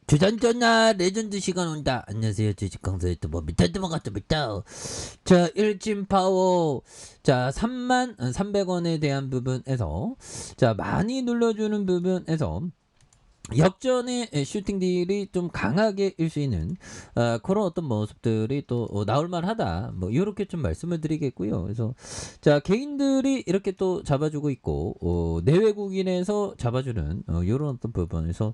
주전전나 레전드 시간 온다. 안녕하세요. 주식 강사 유튜버 밑에드만 같습니다. 자, 일진 파워. 자, 33,300원에 대한 부분에서 자, 많이 눌러주는 부분에서 역전의 슈팅 딜이 좀 강하게 일 수 있는 그런 어떤 모습들이 또 나올만하다. 뭐 이렇게 좀 말씀을 드리겠고요. 그래서 자, 개인들이 이렇게 또 잡아주고 있고 내외국인에서 잡아주는 이런 어떤 부분에서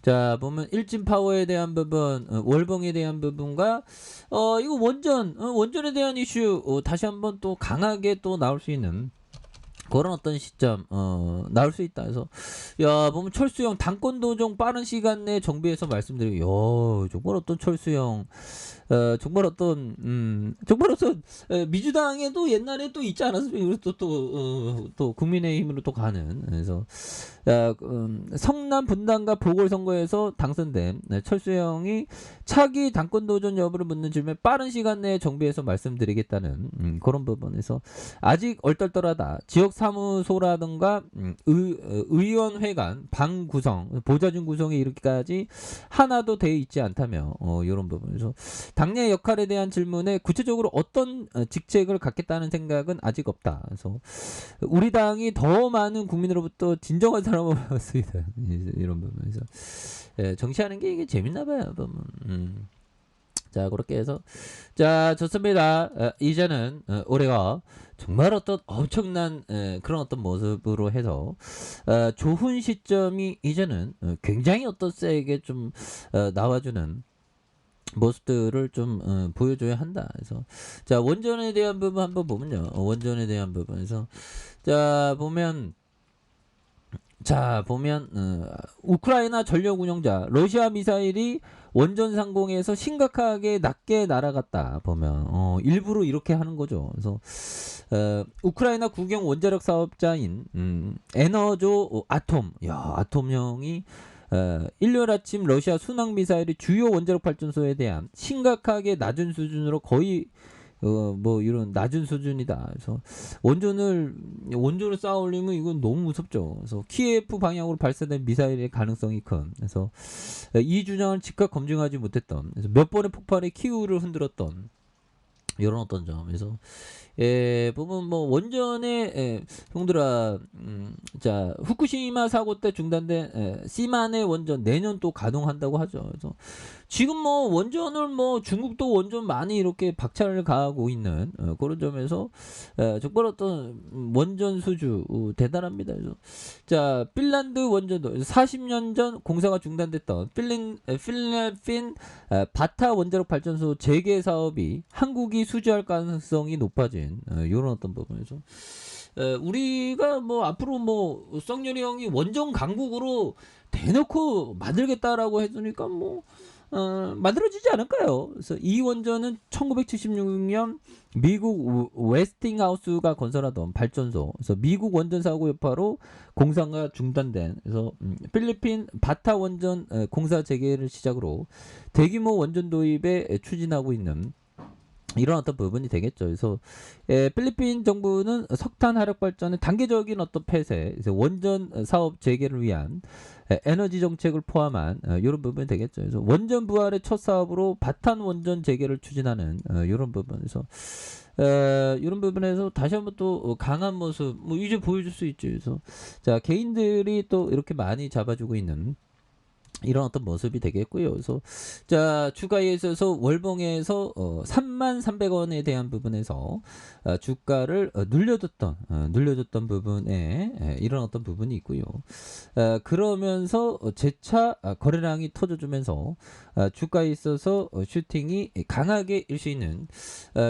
자, 보면 일진 파워에 대한 부분, 월봉에 대한 부분과 이거 원전에 대한 이슈 다시 한번 또 강하게 또 나올 수 있는 그런 어떤 시점 나올 수 있다. 그래서 야, 보면 철수형 당권 도정 빠른 시간 내에 정비해서 말씀드리고, 야, 정말 어떤 철수형 정말 어떤 미주당에도 옛날에 또 있지 않았습니까? 그리고 또 국민의힘으로 또 가는. 그래서 성남 분당과 보궐선거에서 당선된 철수형이 차기 당권 도전 여부를 묻는 질문에 빠른 시간 내에 정비해서 말씀드리겠다는 그런 부분에서 아직 얼떨떨하다. 지역 사무소라든가 의원회관 방 구성, 보좌진 구성에 이렇게까지 하나도 되어 있지 않다며 이런 부분에서 당내 역할에 대한 질문에 구체적으로 어떤 직책을 갖겠다는 생각은 아직 없다. 그래서 우리 당이 더 많은 국민으로부터 진정한 사랑을 받습니다. 이런 부분에서 정치하는 게 이게 재밌나 봐요. 보면. 자, 그렇게 해서 자, 좋습니다. 이제는 올해가 정말 어떤 엄청난 그런 어떤 모습으로 해서 좋은 시점이 이제는 굉장히 어떤 세게 좀 나와주는 모습들을 좀 보여줘야 한다. 그래서 자, 원전에 대한 부분 한번 보면요. 원전에 대한 부분에서 자, 보면 우크라이나 전력 운영자 러시아 미사일이 원전 상공에서 심각하게 낮게 날아갔다. 보면 일부러 이렇게 하는 거죠. 그래서 우크라이나 국영 원자력 사업자인 에너조 아톰, 야, 아톰형이 일요일 아침 러시아 순항 미사일이 주요 원자력 발전소에 대한 심각하게 낮은 수준으로 거의 뭐 이런 낮은 수준이다. 그래서 원전을 쌓아 올리면 이건 너무 무섭죠. 그래서 키예프 방향으로 발사된 미사일의 가능성이 큰. 그래서 이 주장을 즉각 검증하지 못했던. 그래서 몇 번의 폭발이 키우를 흔들었던. 이런 어떤 점. 그래서 보면 뭐 원전의 형들아, 자, 후쿠시마 사고 때 중단된 시마네 원전 내년 또 가동한다고 하죠. 그래서 지금 뭐 원전을 뭐 중국도 원전 많이 이렇게 박차를 가하고 있는 그런 점에서 정말 어떤 원전 수주 대단합니다. 그래서 자, 핀란드 원전도 40년 전 공사가 중단됐던 필리핀 바타 원자력 발전소 재개 사업이 한국이 수주할 가능성이 높아진 이런 어떤 부분에서 우리가 뭐 앞으로 뭐 썩렬이 형이 원전 강국으로 대놓고 만들겠다라고 했으니까 뭐 만들어지지 않을까요? 그래서 이 원전은 1976년 미국 웨스팅하우스가 건설하던 발전소, 그래서 미국 원전 사고 여파로 공사가 중단된, 그래서 필리핀 바타 원전 공사 재개를 시작으로 대규모 원전 도입에 추진하고 있는 이런 어떤 부분이 되겠죠. 그래서 필리핀 정부는 석탄 화력 발전의 단계적인 어떤 폐쇄, 그래서 원전 사업 재개를 위한 에너지 정책을 포함한 이런 부분이 되겠죠. 그래서 원전 부활의 첫 사업으로 바탄 원전 재개를 추진하는 이런 부분에서 이런 부분에서 다시 한번 또 강한 모습 뭐 이제 보여줄 수 있죠. 그래서 자, 개인들이 또 이렇게 많이 잡아주고 있는 이런 어떤 모습이 되겠고요. 그래서 자, 주가에 있어서 월봉에서 33,300원에 대한 부분에서 주가를 눌려줬던 부분에 이런 어떤 부분이 있고요. 그러면서 재차 거래량이 터져주면서 주가에 있어서 슈팅이 강하게 일 수 있는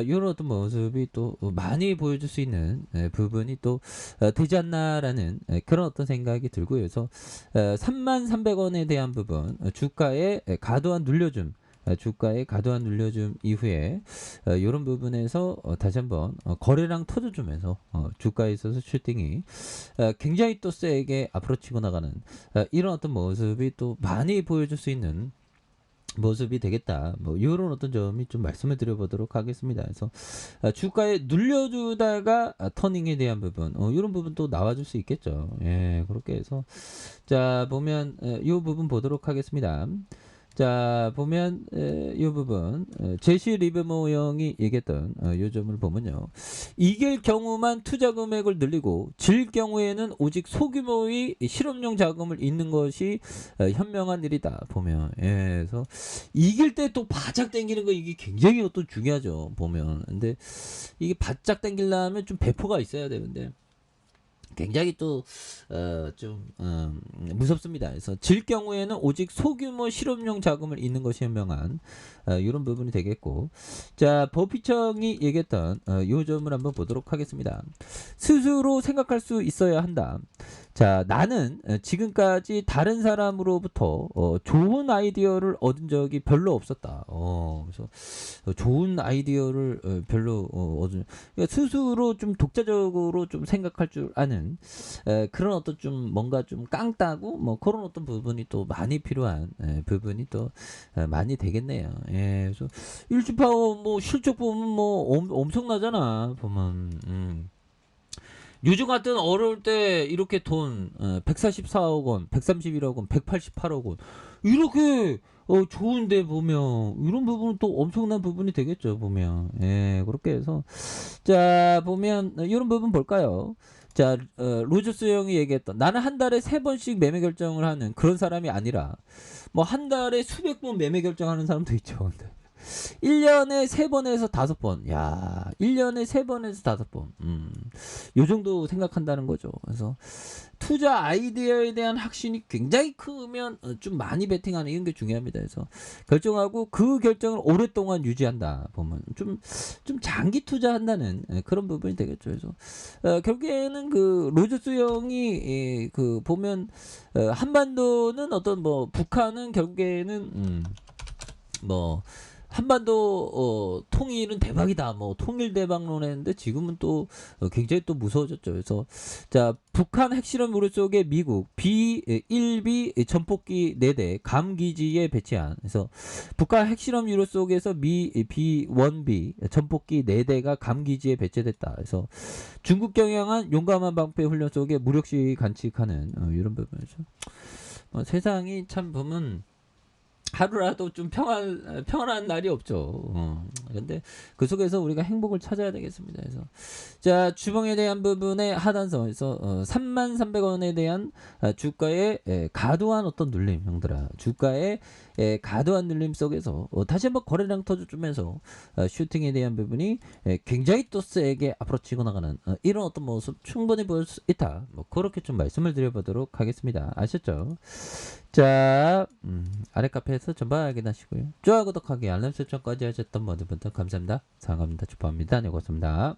이런 어떤 모습이 또 많이 보여줄 수 있는 부분이 또 되지 않나라는 그런 어떤 생각이 들고요. 그래서 33,300원에 대한 부분 주가의 과도한 눌려줌 이후에 이런 부분에서 다시 한번 거래량 터져주면서 주가에 있어서 슈팅이 굉장히 또 세게 앞으로 치고 나가는 이런 어떤 모습이 또 많이 보여줄 수 있는 모습이 되겠다. 뭐 이런 어떤 점이 좀 말씀을 드려보도록 하겠습니다. 그래서 주가에 눌려주다가 터닝에 대한 부분, 이런 부분 또 나와줄 수 있겠죠. 예, 그렇게 해서 자, 보면 이 부분 보도록 하겠습니다. 자, 보면 이 부분 제시 리버모 형이 얘기했던 요 점을 보면요. 이길 경우만 투자 금액을 늘리고 질 경우에는 오직 소규모의 실험용 자금을 잇는 것이 현명한 일이다. 보면 그래서 이길 때 또 바짝 당기는 거 이게 굉장히 또 중요하죠. 보면 근데 이게 바짝 당기려면 좀 배포가 있어야 되는데 굉장히 또 좀 무섭습니다. 그래서 질 경우에는 오직 소규모 실험용 자금을 잇는 것이 현명한 이런 부분이 되겠고, 자 버피청이 얘기했던 이 점을 한번 보도록 하겠습니다. 스스로 생각할 수 있어야 한다. 자, 나는 지금까지 다른 사람으로부터 좋은 아이디어를 얻은 적이 별로 없었다. 그래서 좋은 아이디어를 별로 얻은, 그러니까 스스로 좀 독자적으로 좀 생각할 줄 아는 그런 어떤 좀 뭔가 좀 깡따고 뭐 그런 어떤 부분이 또 많이 필요한 부분이 또 많이 되겠네요. 그래서 일주파워 뭐 실적 보면 뭐 엄청나잖아 보면. 요즘 같은 어려울 때 이렇게 돈 144억 원, 131억 원, 188억 원 이렇게 좋은데 보면 이런 부분은 또 엄청난 부분이 되겠죠 보면. 그렇게 해서 자 보면 이런 부분 볼까요? 자 로저스 형이 얘기했던 나는 한 달에 3번씩 매매 결정을 하는 그런 사람이 아니라 뭐 한 달에 수백 번 매매 결정하는 사람도 있죠. 근데 1년에 3번에서 5번. 야, 1년에 3번에서 5번. 요 정도 생각한다는 거죠. 그래서 투자 아이디어에 대한 확신이 굉장히 크면 좀 많이 베팅하는 이런 게 중요합니다. 그래서 결정하고 그 결정을 오랫동안 유지한다. 보면 좀 장기 투자한다는 그런 부분이 되겠죠. 그래서 결국에는 그 로저스 형이 그 보면 한반도는 어떤 뭐 북한은 결국에는 뭐 한반도 통일은 대박이다. 뭐 통일 대박론 했는데 지금은 또 굉장히 또 무서워졌죠. 그래서 자 북한 핵실험 우려 속에 미국 B-1B 전폭기 4대 감 기지에 배치한, 그래서 북한 핵실험 우려 속에서 B-1B 전폭기 4대가 감 기지에 배치됐다. 그래서 중국 경영한 용감한 방패 훈련 속에 무력시 관측하는 이런 부분이죠. 세상이 참 보면 하루라도 좀 평안한 날이 없죠. 근데 그 속에서 우리가 행복을 찾아야 되겠습니다. 그래서 자 주봉에 대한 부분의 하단선에서 33,300원에 대한 주가의 과도한 어떤 눌림, 형들아, 주가의 과도한 눌림 속에서 다시 한번 거래량 터져주면서 슈팅에 대한 부분이 굉장히 또 세게 앞으로 치고 나가는 이런 어떤 모습 충분히 보일 수 있다. 뭐 그렇게 좀 말씀을 드려보도록 하겠습니다. 아셨죠? 자 아래 카페에서 전방 확인하시고요. 좋아요, 구독하기, 알람 설정까지 하셨던 모든 분들 감사합니다. 사랑합니다. 축복합니다. 네, 고맙습니다.